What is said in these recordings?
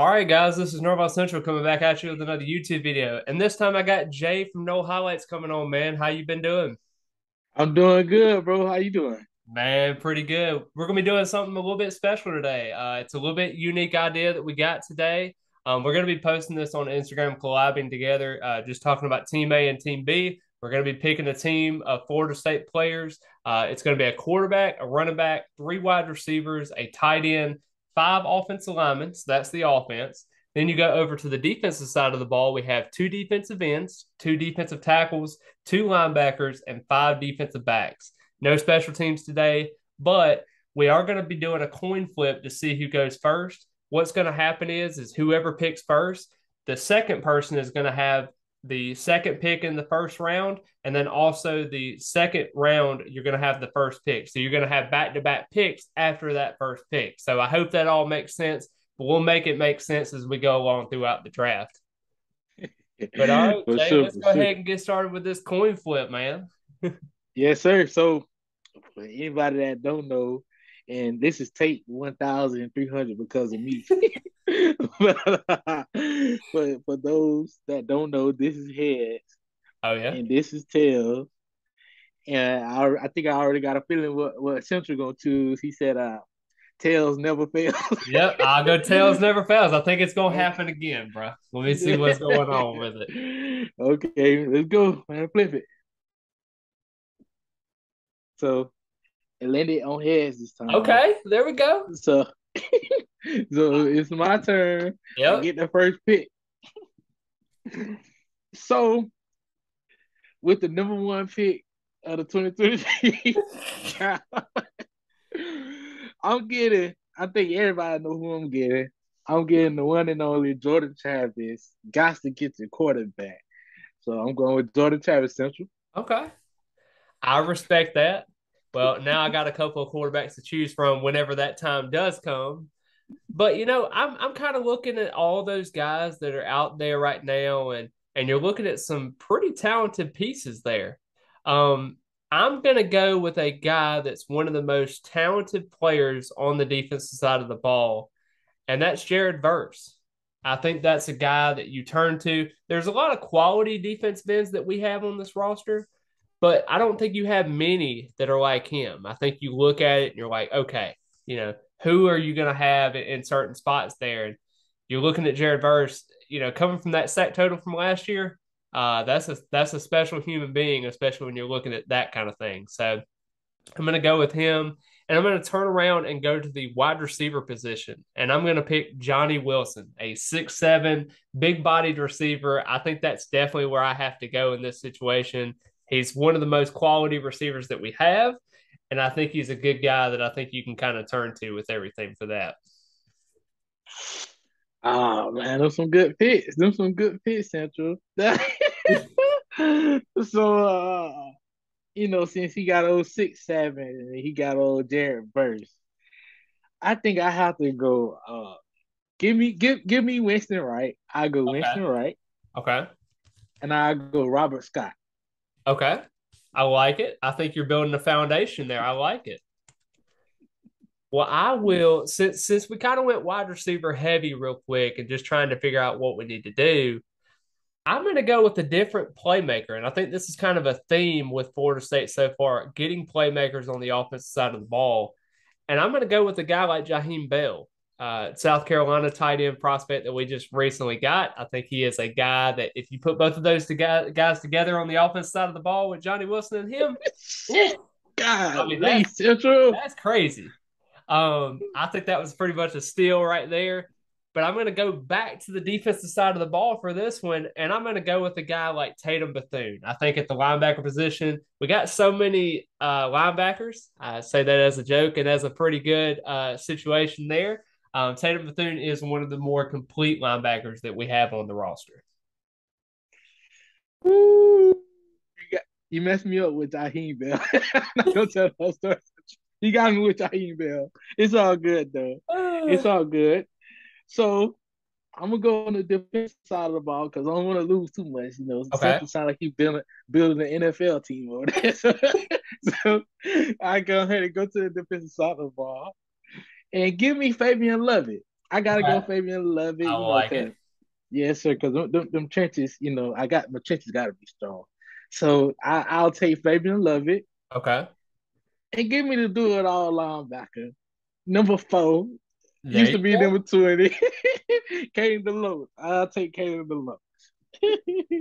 All right, guys, this is Norval Central coming back at you with another YouTube video. And this time I got Jay from NoleHighlights coming on, man. How you been doing? I'm doing good, bro. How you doing? Man, pretty good. We're gonna be doing something a little bit special today. It's a little bit unique idea that we got today. We're gonna be posting this on Instagram, collabing together, just talking about Team A and Team B. We're gonna be picking a team of Florida State players. It's gonna be a quarterback, a running back, three wide receivers, a tight end, five offensive linemen. So that's the offense. Then you go over to the defensive side of the ball. We have two defensive ends, two defensive tackles, two linebackers, and five defensive backs. No special teams today, but we are going to be doing a coin flip to see who goes first. What's going to happen is whoever picks first, the second person is going to have the second pick in the first round, and then also the second round you're going to have the first pick. So you're going to have back-to-back picks after that first pick. So I hope that all makes sense, but we'll make it make sense as we go along throughout the draft. But all right, For Jay, sure, let's for go sure. ahead and get started with this coin flip, man. Yes, sir. So, for anybody that don't know, and this is take 1,300 because of me. but for those that don't know, this is heads Oh yeah. and this is tails. And I think I already got a feeling what Central gonna choose. He said, "Tails never fails." Yep, I'll go tails never fails. I think it's gonna happen again, bro. Let me see what's going on with it. Okay, let's go, man. Flip it. So it landed on heads this time. Okay, there we go. So so it's my turn. I Yep. get the first pick. So with the number one pick of the 2023, I'm getting. I think everybody know who I'm getting. I'm getting the one and only Jordan Travis. Got to get the quarterback. So I'm going with Jordan Travis Central. Okay. I respect that. Well, now I got a couple of quarterbacks to choose from whenever that time does come. But I'm kind of looking at all those guys that are out there right now, and you're looking at some pretty talented pieces there. Um, I'm gonna go with a guy that's one of the most talented players on the defensive side of the ball, and that's Jared Verse. I think that's a guy that you turn to. There's a lot of quality defense ends that we have on this roster, but I don't think you have many that are like him. I think you look at it and you're like, okay, who are you going to have in certain spots there? And you're looking at Jared Verse, coming from that sack total from last year. That's a special human being, especially when you're looking at that kind of thing. So I'm going to go with him, and I'm going to turn around and go to the wide receiver position, and I'm going to pick Johnny Wilson, a 6'7", big-bodied receiver. I think that's definitely where I have to go in this situation. He's one of the most quality receivers that we have, and I think he's a good guy that I think you can kind of turn to with everything for that. Oh man, those some good picks. Them some good picks, Central. So since he got old 6'7" and he got old Jared Burst, I think I have to go give me Winston Wright. I go Okay. Winston Wright Okay. and I go Robert Scott. Okay. I like it. I think you're building a foundation there. I like it. Well, I will since we kind of went wide receiver heavy real quick and just trying to figure out what we need to do. I'm going to go with a different playmaker, and I think this is kind of a theme with Florida State so far, getting playmakers on the offensive side of the ball. And I'm going to go with a guy like Jaheim Bell, South Carolina tight end prospect that we just recently got. I think he is a guy that if you put both of those guys together on the offensive side of the ball with Johnny Wilson and him, ooh, I God, mean Lee that's Central. that's crazy. I think that was pretty much a steal right there. But I'm going to go back to the defensive side of the ball for this one, and I'm going to go with a guy like Tatum Bethune. I think at the linebacker position, we got so many linebackers. I say that as a joke and as a pretty good situation there. Tatum Bethune is one of the more complete linebackers that we have on the roster. Woo. You messed me up with Jaheim Bell. I'm not gonna tell those stories. You got me with Jaheim Bell. It's all good though. It's all good. So I'm gonna go on the defensive side of the ball because I don't want to lose too much. Okay. Central sound like he's building an NFL team over there. So I go ahead and go to the defensive side of the ball and give me Fabian Lovett. I gotta go Okay. Fabian Lovett, I like it. cause yes, sir, cause them trenches, I got my trenches gotta be strong. So I'll take Fabian Lovett Okay. and give me the do it all linebacker. Number 4 There used you to be go. number 20. Caden DeLoach. I'll take Caden DeLoach.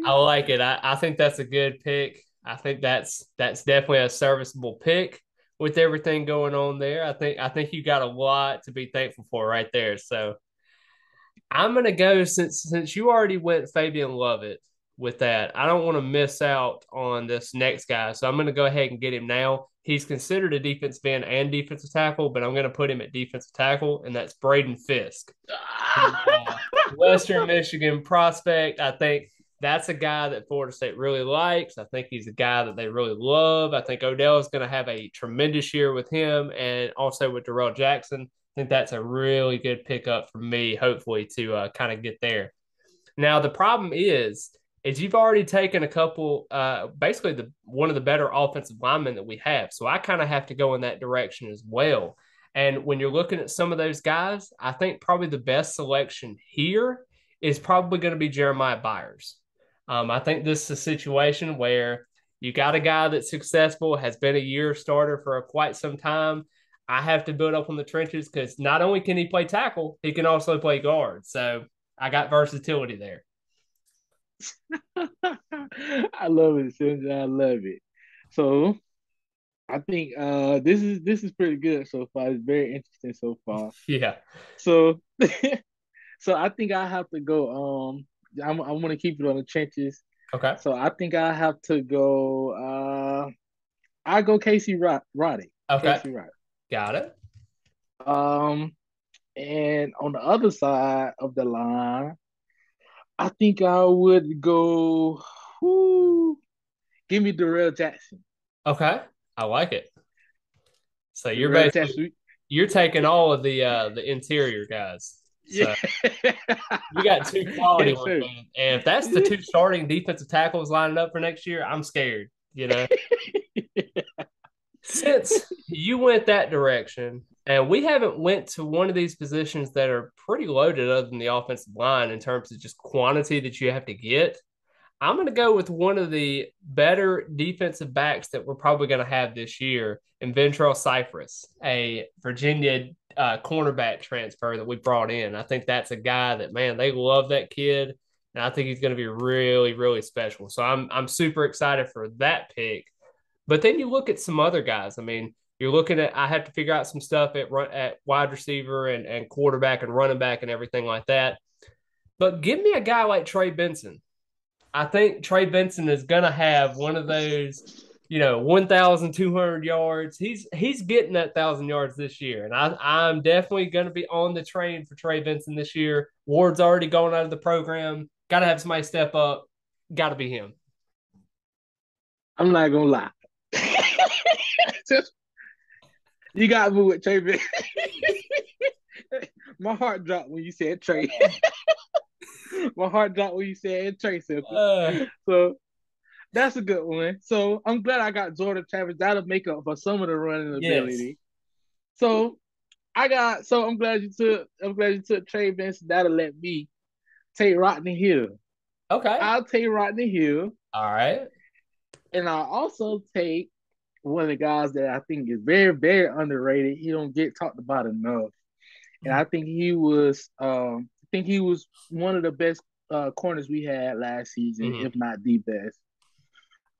I like it. I think that's a good pick. I think that's definitely a serviceable pick with everything going on there. I think you got a lot to be thankful for right there. So I'm gonna go since you already went Fabian Lovett with that. I don't want to miss out on this next guy, so I'm gonna go ahead and get him now. He's considered a defensive end and defensive tackle, but I'm gonna put him at defensive tackle, and that's Braden Fisk. Western Michigan prospect. I think that's a guy that Florida State really likes. I think he's a guy that they really love. I think Odell is going to have a tremendous year with him and also with Darrell Jackson. I think that's a really good pickup for me, hopefully, to kind of get there. Now the problem is you've already taken a couple, basically the one of the better offensive linemen that we have. So I kind of have to go in that direction as well. And when you're looking at some of those guys, I think probably the best selection here is probably going to be Jeremiah Byers. I think this is a situation where you got a guy that's successful, has been a year starter for quite some time. I have to build up on the trenches because not only can he play tackle, he can also play guard. So I got versatility there. I love it, Sandra. I love it. So I think this is pretty good so far. It's very interesting so far. Yeah. So so I think I have to go. I'm gonna keep it on the trenches. Okay. So I think I have to go. I go Roddy. Okay. Casey Roddy. Got it. Um, and on the other side of the line, I think I would go. Whoo, give me Darrell Jackson. Okay. I like it. So you're Darrell basically Jackson. you're taking all of the interior guys. Yeah. So you got two quality Yes, ones, sir. man. And if that's the two starting defensive tackles lining up for next year, I'm scared, you know. Since you went that direction, and we haven't went to one of these positions that are pretty loaded other than the offensive line in terms of just quantity that you have to get, I'm going to go with one of the better defensive backs that we're probably going to have this year in Ventrell Cypress, a Virginia cornerback transfer that we brought in. I think that's a guy that, man, they love that kid, and I think he's going to be really, really special. So I'm super excited for that pick. But then you look at some other guys. I mean, you're looking at I have to figure out some stuff at wide receiver and quarterback and running back and everything like that. But give me a guy like Trey Benson. I think Trey Benson is going to have one of those, 1,200 yards. He's getting that 1,000 yards this year, and I'm definitely going to be on the train for Trey Benson this year. Ward's already gone out of the program. Got to have somebody step up. Got to be him. I'm not gonna lie. You got me with Trey. My heart dropped when you said Trey. My heart dropped when you said Trey Simple. Uh, So that's a good one. So I'm glad I got Jordan Travis. That'll make up for some of the running yes. ability. So I'm glad you took Trey Benson. That'll let me take Rodney Hill. Okay. I'll take Rodney Hill. All right. And I'll also take one of the guys that I think is very, very underrated. He don't get talked about enough. And I think he was one of the best corners we had last season, Mm-hmm. if not the best.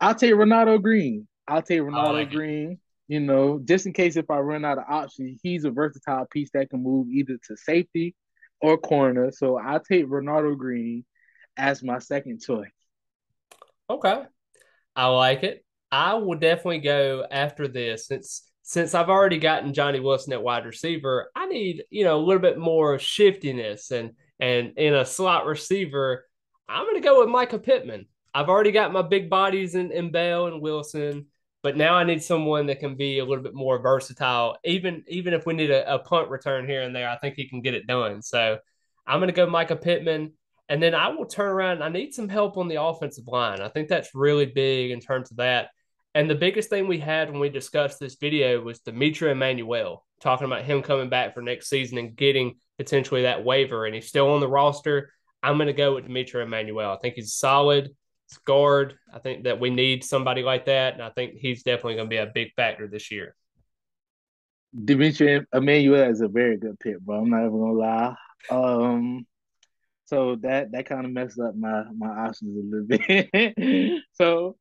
I'll take Renato Green. I'll take I Renato like it. Green. Just in case if I run out of options, he's a versatile piece that can move either to safety or corner. So I'll take Renato Green as my second choice. Okay. I like it. I will definitely go after this since I've already gotten Johnny Wilson at wide receiver. I need a little bit more shiftiness and in a slot receiver. I'm going to go with Micah Pittman. I've already got my big bodies in Bell and Wilson, but now I need someone that can be a little bit more versatile. Even if we need a punt return here and there, I think he can get it done. So I'm going to go Micah Pittman. And then I will turn around. I need some help on the offensive line. I think that's really big in terms of that. And the biggest thing we had when we discussed this video was Demetri Emmanuel, talking about him coming back for next season and getting potentially that waiver and he's still on the roster, I'm going to go with Demetri Emmanuel. I think he's solid. He's guard. I think that we need somebody like that, and I think he's definitely going to be a big factor this year. Dimitri Emmanuel is a very good pick, bro. I'm not even gonna lie. So that kind of messed up my options a little bit. So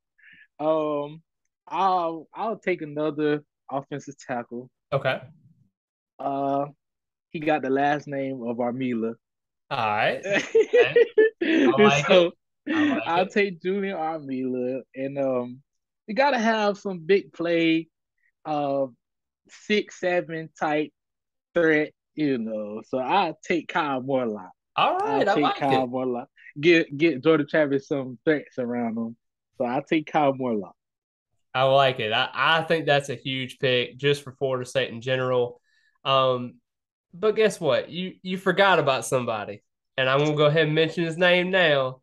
I'll take another offensive tackle. Okay. Uh, he got the last name of Armila. All right. Okay. I like it. So I like I'll it. take Julian Armila, and you gotta have some big play, uh, 6'7" type threat, So I'll take Kyle Morlock. All I'll right. I take like Kyle it. Morlock. Get Jordan Travis some threats around him. So I'll take Kyle Morlock. I like it. I think that's a huge pick just for Florida State in general. Um, but guess what? You forgot about somebody, and I'm gonna go ahead and mention his name now.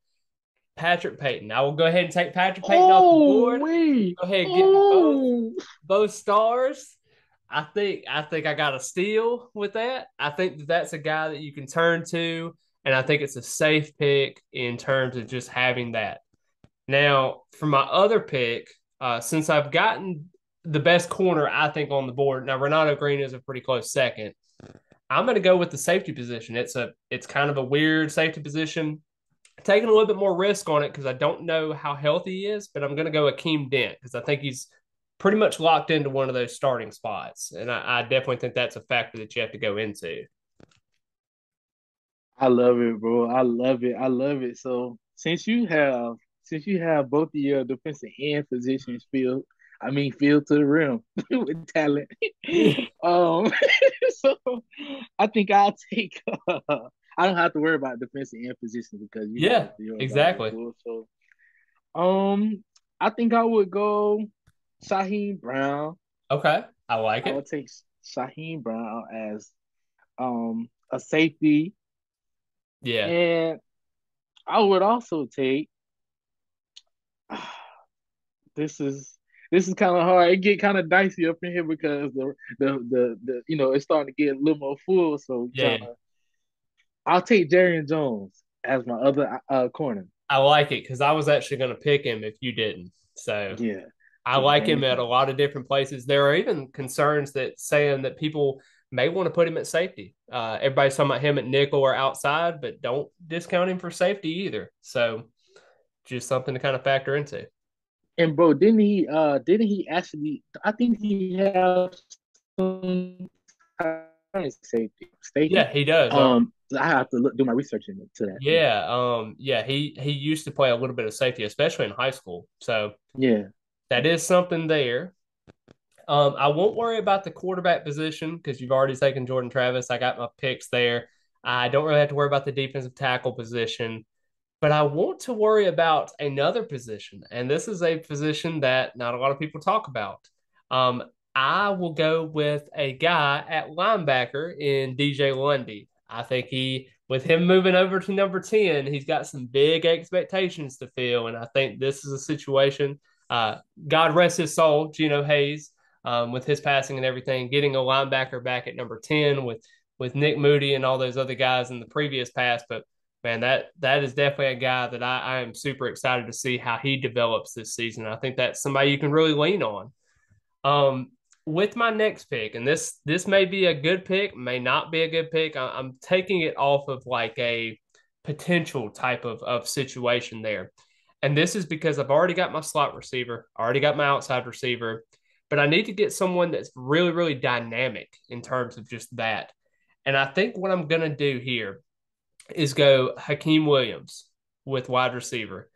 Patrick Payton. I will go ahead and take Patrick Payton off the Oh board. wait. Go ahead and get me Oh, both stars. I think I got a steal with that. I think that that's a guy that you can turn to, and I think it's a safe pick in terms of just having that. Now, for my other pick, since I've gotten the best corner, I think on the board. Now, Renato Green is a pretty close second. I'm going to go with the safety position. It's kind of a weird safety position. Taking a little bit more risk on it because I don't know how healthy he is, but I'm going to go Akeem Dent because I think he's pretty much locked into one of those starting spots, and I definitely think that's a factor that you have to go into. I love it, bro. I love it. I love it. So since you have both of your defensive end positions filled to the rim with talent. Um, so I think I'll take. I don't have to worry about defensive end position because Yeah, both of yours already exactly. full. So I think I would go Shaheem Brown. Okay, I like I it. would take Shaheem Brown as a safety, Yeah, and I would also take. This is kind of hard. It get kind of dicey up in here because the it's starting to get a little more full. So yeah. I'll take Jarian Jones as my other corner. I like it because I was actually going to pick him if you didn't. So Yeah, I take like him Jarian at a Jones. lot of different places. There are even concerns that saying that people may want to put him at safety. Everybody's talking about him at nickel or outside, but don't discount him for safety either. So just something to kind of factor into. And bro, didn't he actually? I think he has some safety. Yeah, he does. I have to do my research into that. Yeah, Yeah. He used to play a little bit of safety, especially in high school. So yeah. that is something there. I won't worry about the quarterback position because you've already taken Jordan Travis. I got my picks there. I don't really have to worry about the defensive tackle position, but I want to worry about another position. And this is a position that not a lot of people talk about. Um, I will go with a guy at linebacker in DJ Lundy. I think with him moving over to number 10, he's got some big expectations to fill. And I think this is a situation, uh, God rest his soul, Geno Hayes, with his passing and everything, getting a linebacker back at number 10 with Nick Moody and all those other guys in the previous past. But man, that is definitely a guy that I am super excited to see how he develops this season. I think that's somebody you can really lean on. Um, with my next pick, and this may be a good pick, may not be a good pick. I'm taking it off of like a potential type of situation there. And this is because I've already got my slot receiver, already got my outside receiver, but I need to get someone that's really, really dynamic in terms of just that. And I think what I'm going to do here is go Hakeem Williams with wide receiver.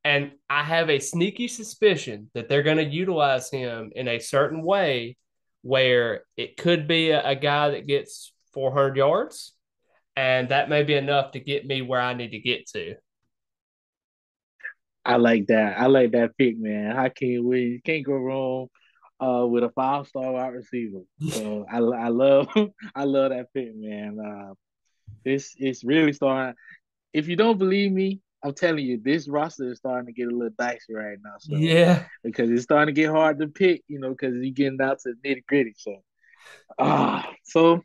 And I have a sneaky suspicion that they're going to utilize him in a certain way where it could be a guy that gets 400 yards, and that may be enough to get me where I need to get to. I like that. I like that pick, man. How can we can't go wrong with a 5-star wide receiver. So I love I love that pick, man. This is really starting. If you don't believe me, I'm telling you, this roster is starting to get a little dicey right now. So Yeah. because it's starting to get hard to pick, because you're getting down to the nitty gritty. So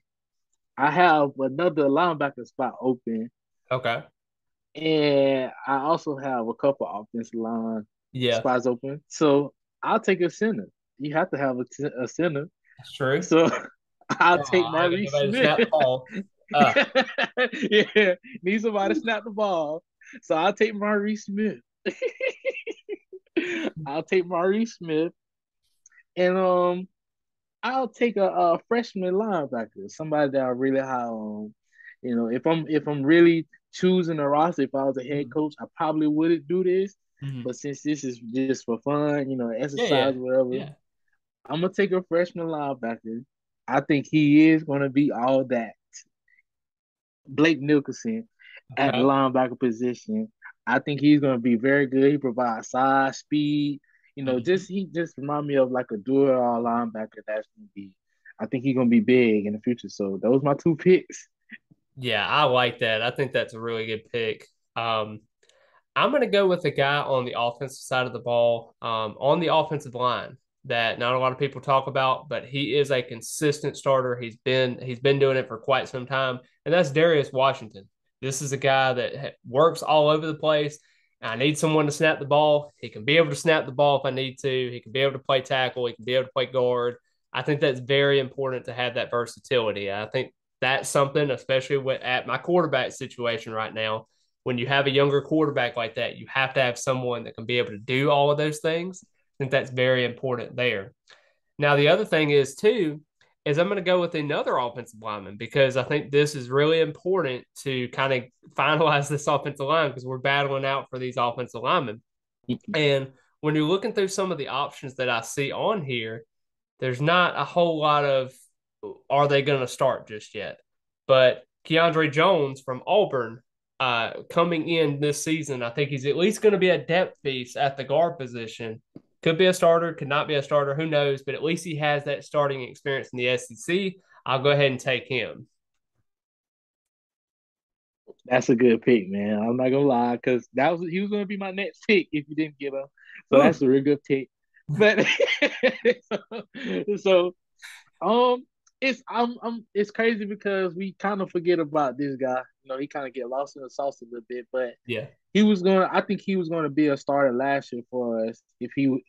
I have another linebacker spot open, Okay. and I also have a couple offensive line Yeah, spots open. So I'll take a center. You have to have a center. that's true. So I'll take Oh, I ain't got Maurice nobody to Smith. snap the ball. Uh, Yeah, need somebody to snap the ball. So I'll take Maurice Smith. I'll take Maurice Smith, and I'll take a freshman linebacker, somebody that I really high on. You know, if I'm really choosing a roster, if I was a head mhm, coach, I probably wouldn't do this. mhm. But since this is just for fun, Yeah, exercise, yeah, whatever, yeah. I'm gonna take a freshman linebacker. I think he is gonna be all that. Blake Nicholson at the Okay. linebacker position. I think he's going to be very good. He provides size, speed. Mhm. He just remind me of like a dual linebacker that's going to be. I think he's going to be big in the future. So those are my two picks. Yeah, I like that. I think that's a really good pick. Um, I'm going to go with a guy on the offensive side of the ball, on the offensive line that not a lot of people talk about, but he is a consistent starter. He's been doing it for quite some time, and that's Darius Washington. This is a guy that works all over the place. I need someone to snap the ball. He can be able to snap the ball if I need to. He can be able to play tackle. He can be able to play guard. I think that's very important to have that versatility. I think that's something, especially at my quarterback situation right now, when you have a younger quarterback like that, you have to have someone that can be able to do all of those things. I think that's very important there. Now, the other thing is, too, is I'm going to go with another offensive lineman because I think this is really important to kind of finalize this offensive line because we're battling out for these offensive linemen. And when you're looking through some of the options that I see on here, there's not a whole lot of are they going to start just yet. But Keandre Jones from Auburn coming in this season, I think he's at least going to be a depth piece at the guard position. Could be a starter, could not be a starter, who knows? But at least he has that starting experience in the SEC. I'll go ahead and take him. That's a good pick, man. I'm not gonna lie, because he was gonna be my next pick if you didn't get him. So that's Whew. a real good pick. But so Um, it's crazy because we kind of forget about this guy. He kind of get lost in the sauce a little bit, but Yeah. I think he was going to be a starter last year for us if he would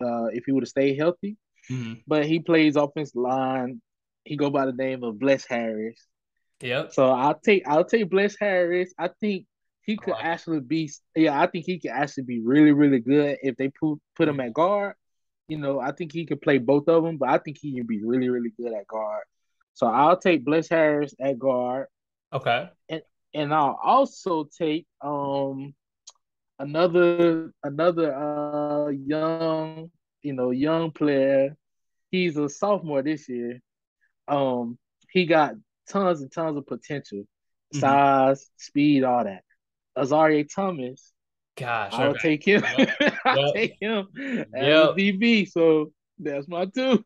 have stayed healthy. Mm-hmm. But he plays offensive line. He go by the name of Bless Harris. Yep. So I'll take Bless Harris. I think he I could like it. actually be yeah, I think he could actually be really, really good if they put him at Mhm. guard. I think he could play both of them, but I think he can be really, really good at guard. So I'll take Bless Harris at guard, Okay. and I'll also take another young player. He's a sophomore this year. He got tons and tons of potential, Mm-hmm. size, speed, all that. Azaria Thomas, Gosh. I'll Okay. take him. Yep. I'll Yep. take him as a Yep. DB. So that's my two.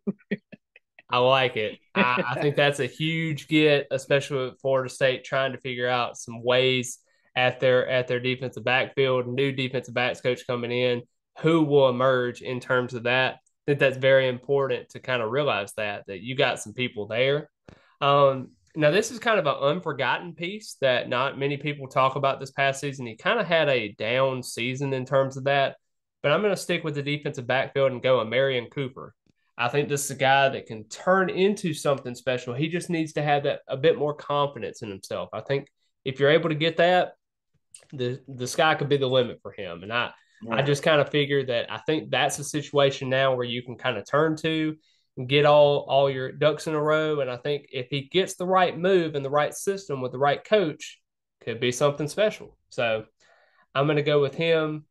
I like it. I think that's a huge get, especially with Florida State trying to figure out some ways at their defensive backfield, new defensive backs coach coming in, who will emerge in terms of that. I think that's very important to kind of realize that you got some people there. Now this is kind of an unforgotten piece that not many people talk about this past season. He kind of had a down season in terms of that, but I'm going to stick with the defensive backfield and go a Marion Cooper. I think this is a guy that can turn into something special. He just needs to have that a bit more confidence in himself. I think if you're able to get that, the sky could be the limit for him. And I Right. just kind of figure that I think that's a situation now where you can kind of turn to and get all your ducks in a row. And I think if he gets the right move and the right system with the right coach, could be something special. So I'm going to go with him.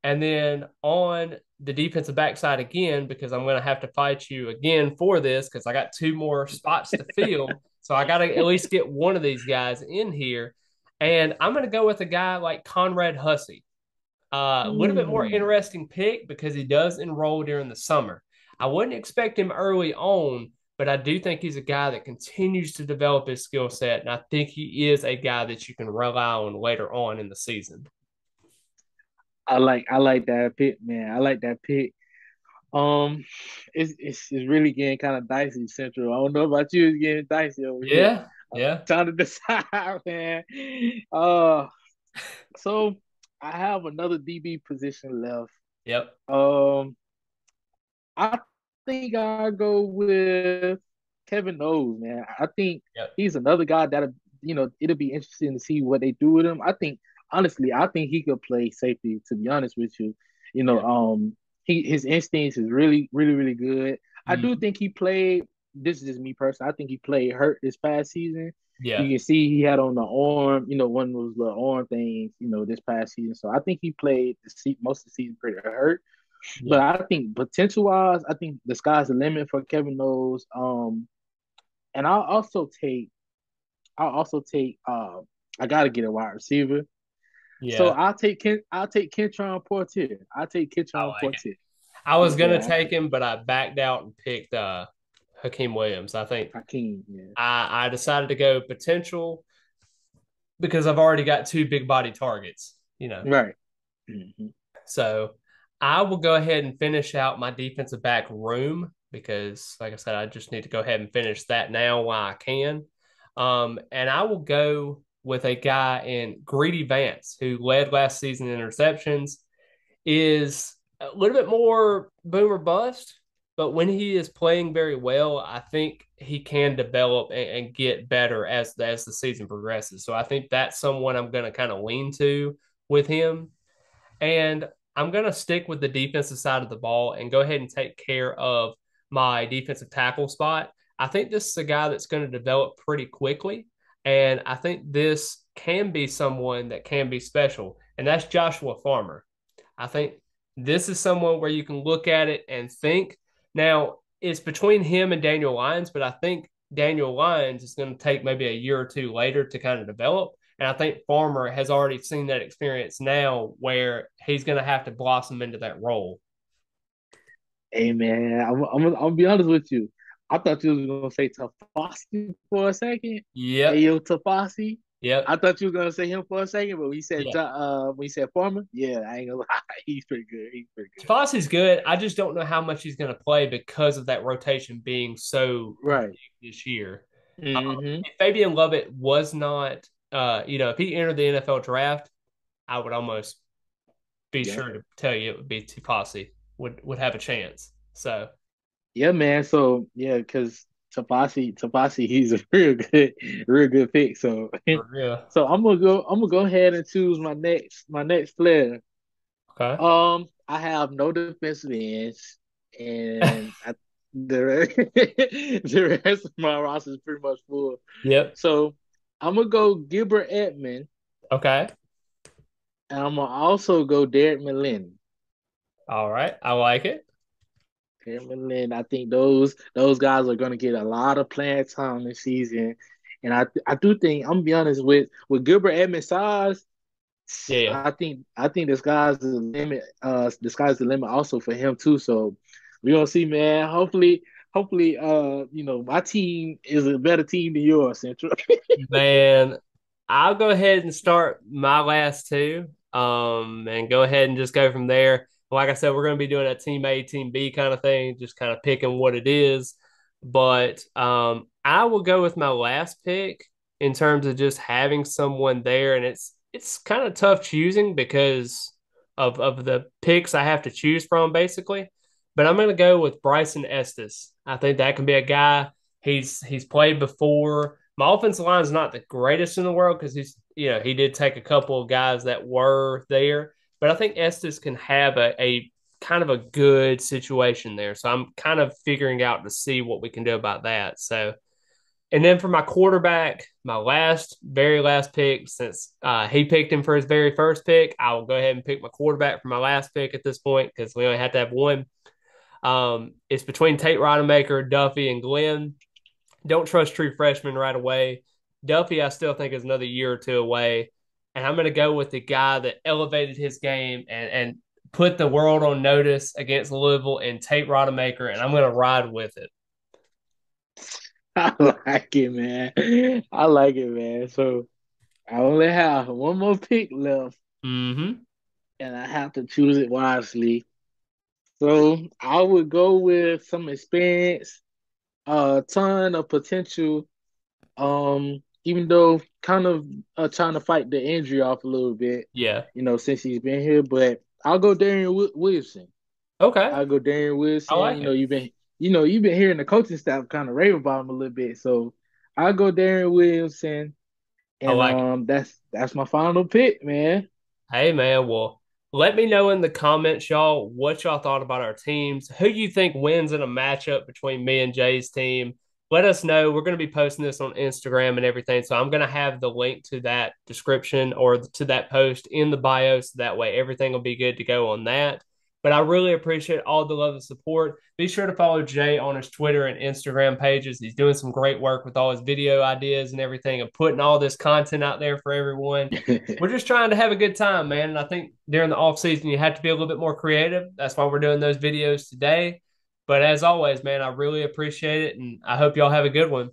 And then on the defensive backside again, because I'm going to have to fight you again for this because I got two more spots to fill. So I got to at least get one of these guys in here. And I'm going to go with a guy like Conrad Hussey. A little bit more Hmm. interesting pick because he does enroll during the summer. I wouldn't expect him early on, but I do think he's a guy that continues to develop his skill set. And I think he is a guy that you can rely on later on in the season. I like that pick, man. I like that pick. Um, it's really getting kind of dicey, Central. I don't know about you, it's getting dicey over here. Yeah. Yeah. Trying to decide, man. Uh, so I have another DB position left. Yep. Um, I think I'll go with Kevin Knowles, man. I think Yep. he's another guy that it'll be interesting to see what they do with him. I think honestly, I think he could play safety. To be honest with you, you know, Yeah. um, his instincts is really, really, really good. I do Mhm. think he played. This is just me personally. I think he played hurt this past season. Yeah. You can see he had on the arm, one of those little arm things, this past season. So I think he played most of the season pretty hurt. But Yeah. I think potential wise, I think the sky's the limit for Kevin Knowles. And I'll also take I gotta get a wide receiver. So Yeah. I'll take Kentron Portier. I'll take I Kentron like it. Portier. I was gonna Yeah, take him, but I backed out and picked Hakeem Williams. I think Hakeem. Yeah. I decided to go potential because I've already got two big body targets, you know. Right. Mm-hmm. So I will go ahead and finish out my defensive back room because, like I said, I just need to go ahead and finish that now while I can. And I will go with a guy in Greedy Vance who led last season in interceptions, is a little bit more boomer bust, but when he is playing very well, I think he can develop and get better as the season progresses. So I think that's someone I'm going to kind of lean to with him. And I'm going to stick with the defensive side of the ball and go ahead and take care of my defensive tackle spot. I think this is a guy that's going to develop pretty quickly. And I think this can be someone that can be special. And that's Joshua Farmer. I think this is someone where you can look at it and think. Now, it's between him and Daniel Lyons, but I think Daniel Lyons is going to take maybe a year or two later to kind of develop. And I think Farmer has already seen that experience now where he's going to have to blossom into that role. Hey man, I'm gonna be honest with you. I thought you was gonna say Tafasi for a second. Hey Yep. yo, Tafasi. Yep. I thought you were gonna say him for a second, but Yeah. when you said Farmer, yeah, I ain't gonna lie, he's pretty good. He's pretty good. Tafasi's good. I just don't know how much he's going to play because of that rotation being so Right. big this year. Mm-hmm. If Fabian Lovett was not, if he entered the NFL draft, I would almost be Yeah. sure to tell you it would be Tafasi would have a chance. So Yeah, man. So yeah, because Tafasi, he's a real good pick. So, for real. so I'm gonna go ahead and choose my next player. Okay. I have no defensive ends, and the the rest of my roster is pretty much full. Yep. So I'm gonna go Gilbert Edmond, Okay. and I'm gonna also go Derek McLendon. All right. I like it. Derek McLendon, I think those guys are gonna get a lot of playing time this season, and I do think I'm gonna be honest with Gilbert Edmond's size. Yeah. Yeah. I think the sky's the limit. The sky's the limit also for him too. So we're gonna see, man. Hopefully, my team is a better team than yours, Central. Man, I'll go ahead and start my last two. And go ahead and just go from there. Like I said, we're going to be doing a team A, team B kind of thing, just kind of picking what it is. But I will go with my last pick in terms of just having someone there, and it's kind of tough choosing because of the picks I have to choose from, basically. But I'm going to go with Bryson Estes. I think that can be a guy. He's played before. My offensive line is not the greatest in the world because he did take a couple of guys that were there, but I think Estes can have a kind of a good situation there. So I'm kind of figuring out to see what we can do about that. So, and then for my quarterback, my very last pick, since he picked him for his very first pick, I will go ahead and pick my quarterback for my last pick at this point because we only have to have one. It's between Tate Rodemaker, Duffy, and Glenn. Don't trust true freshmen right away. Duffy, I still think is another year or two away. And I'm going to go with the guy that elevated his game and put the world on notice against Louisville and Tate Rodemaker, and I'm going to ride with it. I like it, man. I like it, man. So I only have one more pick left, Mm-hmm. and I have to choose it wisely. So I would go with some experience, a ton of potential. Even though kind of trying to fight the injury off a little bit, Yeah. since he's been here, but I'll go Darian Williamson. Okay. I'll go Darian I Wilson. like it. You've been hearing the coaching staff kind of rave about him a little bit, so I'll go Darian Williamson, I and like it. that's my final pick, man. Hey man, well, let me know in the comments, y'all, what y'all thought about our teams. Who you think wins in a matchup between me and Jay's team? Let us know. We're going to be posting this on Instagram and everything. So I'm going to have the link to that description or to that post in the bio. So that way everything will be good to go on that. But I really appreciate all the love and support. Be sure to follow Jay on his Twitter and Instagram pages. He's doing some great work with all his video ideas and everything and putting all this content out there for everyone. We're just trying to have a good time, man. And I think during the off season, you have to be a little bit more creative. That's why we're doing those videos today. But as always, man, I really appreciate it. And I hope y'all have a good one.